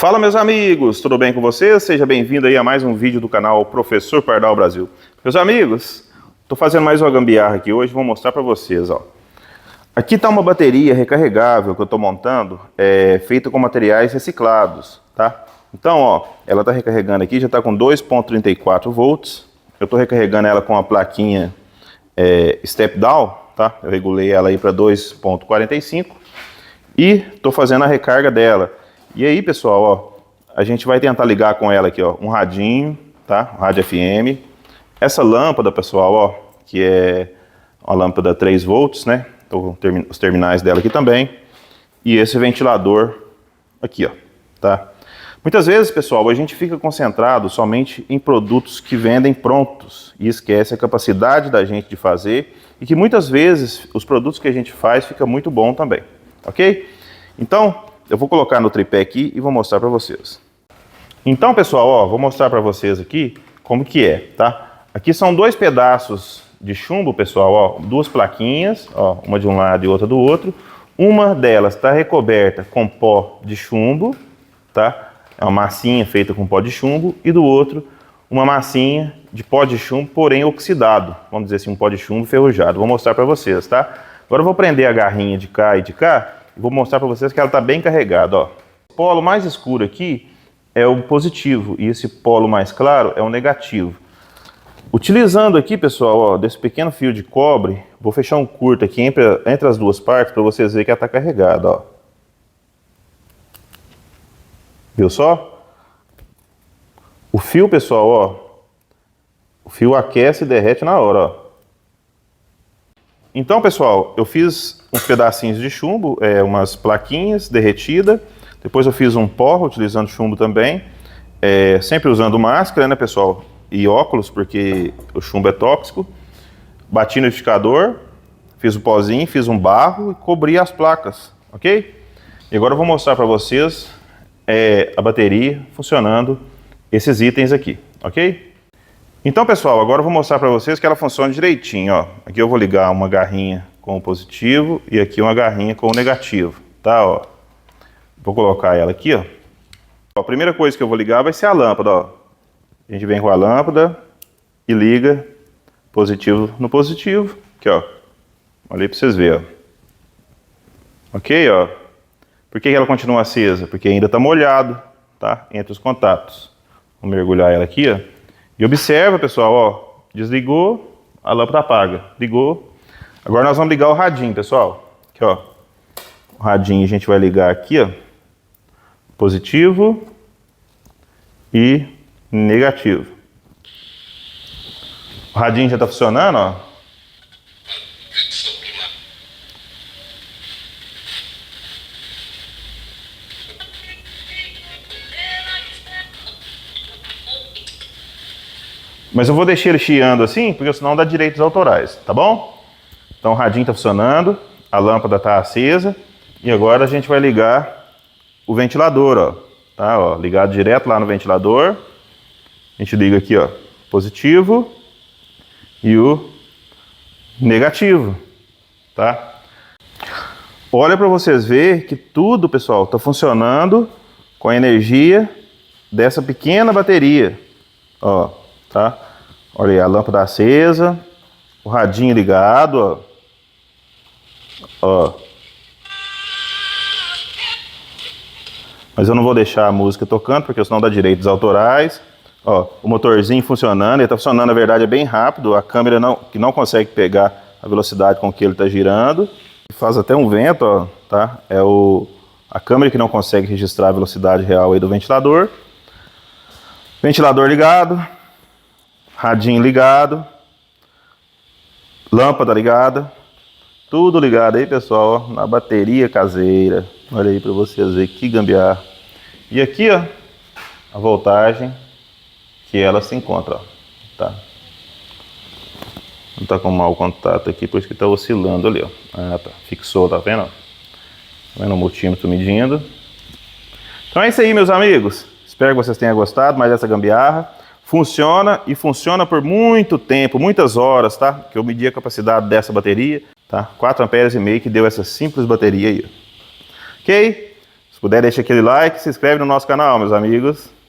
Fala, meus amigos, tudo bem com vocês? Seja bem-vindo aí a mais um vídeo do canal Professor Pardal Brasil. Meus amigos, estou fazendo mais uma gambiarra aqui hoje, vou mostrar para vocês, ó. Aqui está uma bateria recarregável que eu estou montando, feita com materiais reciclados, tá? Então, ó, ela está recarregando aqui, já está com 2,34 volts. Eu estou recarregando ela com a plaquinha step down, tá? Eu regulei ela aí para 2,45 e estou fazendo a recarga dela. E aí, pessoal, ó, a gente vai tentar ligar com ela aqui, ó, um radinho, tá? Um rádio FM. Essa lâmpada, pessoal, ó, que é uma lâmpada 3 volts, né? Tô com os terminais dela aqui também. E esse ventilador aqui, ó, tá? Muitas vezes, pessoal, a gente fica concentrado somente em produtos que vendem prontos e esquece a capacidade da gente de fazer e que muitas vezes os produtos que a gente faz fica muito bom também, ok? Então, eu vou colocar no tripé aqui e vou mostrar para vocês. Então, pessoal, ó, vou mostrar para vocês aqui como que é, tá? Aqui são dois pedaços de chumbo, pessoal, ó, duas plaquinhas, ó, uma de um lado e outra do outro. Uma delas está recoberta com pó de chumbo, tá? É uma massinha feita com pó de chumbo, e do outro uma massinha de pó de chumbo, porém oxidado, vamos dizer assim, um pó de chumbo enferrujado. Vou mostrar para vocês, tá? Agora eu vou prender a garrinha de cá e de cá e vou mostrar para vocês que ela está bem carregada, ó. O polo mais escuro aqui é o positivo e esse polo mais claro é o negativo. Utilizando aqui, pessoal, ó, desse pequeno fio de cobre, vou fechar um curto aqui entre as duas partes para vocês verem que ela está carregada, ó. Viu só? O fio, pessoal, ó, o fio aquece e derrete na hora, ó. Então, pessoal, eu fiz uns pedacinhos de chumbo, umas plaquinhas derretidas. Depois eu fiz um pó utilizando chumbo também, sempre usando máscara, né, pessoal? E óculos, porque o chumbo é tóxico. Bati no liquidificador, fiz o pozinho, fiz um barro e cobri as placas, ok? E agora eu vou mostrar para vocês a bateria funcionando, esses itens aqui, ok? Então, pessoal, agora eu vou mostrar para vocês que ela funciona direitinho, ó. Aqui eu vou ligar uma garrinha com o positivo e aqui uma garrinha com o negativo, tá, ó. Vou colocar ela aqui, ó. A primeira coisa que eu vou ligar vai ser a lâmpada, ó. A gente vem com a lâmpada e liga positivo no positivo, aqui, ó. Olha aí para vocês verem, ó. Ok, ó. Por que ela continua acesa? Porque ainda está molhado, tá? Entre os contatos. Vou mergulhar ela aqui, ó. E observa, pessoal, ó. Desligou, a lâmpada apaga. Ligou. Agora nós vamos ligar o radinho, pessoal. Aqui, ó. O radinho a gente vai ligar aqui, ó. Positivo e negativo. O radinho já está funcionando, ó. Mas eu vou deixar ele chiando assim, porque senão dá direitos autorais, tá bom? Então o radinho está funcionando, a lâmpada está acesa e agora a gente vai ligar o ventilador, ó. Tá, ó, ligado direto lá no ventilador. A gente liga aqui, ó, positivo e o negativo, tá? Olha para vocês verem que tudo, pessoal, está funcionando com a energia dessa pequena bateria, ó, tá? Olha aí, a lâmpada acesa, o radinho ligado, ó. Ó. Mas eu não vou deixar a música tocando, porque senão dá direitos autorais. Ó, o motorzinho funcionando, ele está funcionando, na verdade, é bem rápido. A câmera que não consegue pegar a velocidade com que ele está girando. Faz até um vento, ó, tá? É a câmera que não consegue registrar a velocidade real aí do ventilador. Ventilador ligado. Radinho ligado. Lâmpada ligada. Tudo ligado aí, pessoal, ó, na bateria caseira. Olha aí para vocês verem que gambiarra. E aqui, ó, a voltagem que ela se encontra, ó, tá? Não tá com mau contato aqui, por isso que tá oscilando ali, ó. Ah, tá. Fixou, tá vendo? Tá vendo o multímetro medindo? Então é isso aí, meus amigos. Espero que vocês tenham gostado mais dessa gambiarra. Funciona e funciona por muito tempo, muitas horas, tá? Que eu medi a capacidade dessa bateria, tá? 4,5 amperes que deu essa simples bateria aí, ó. Ok? Se puder, deixa aquele like, se inscreve no nosso canal, meus amigos.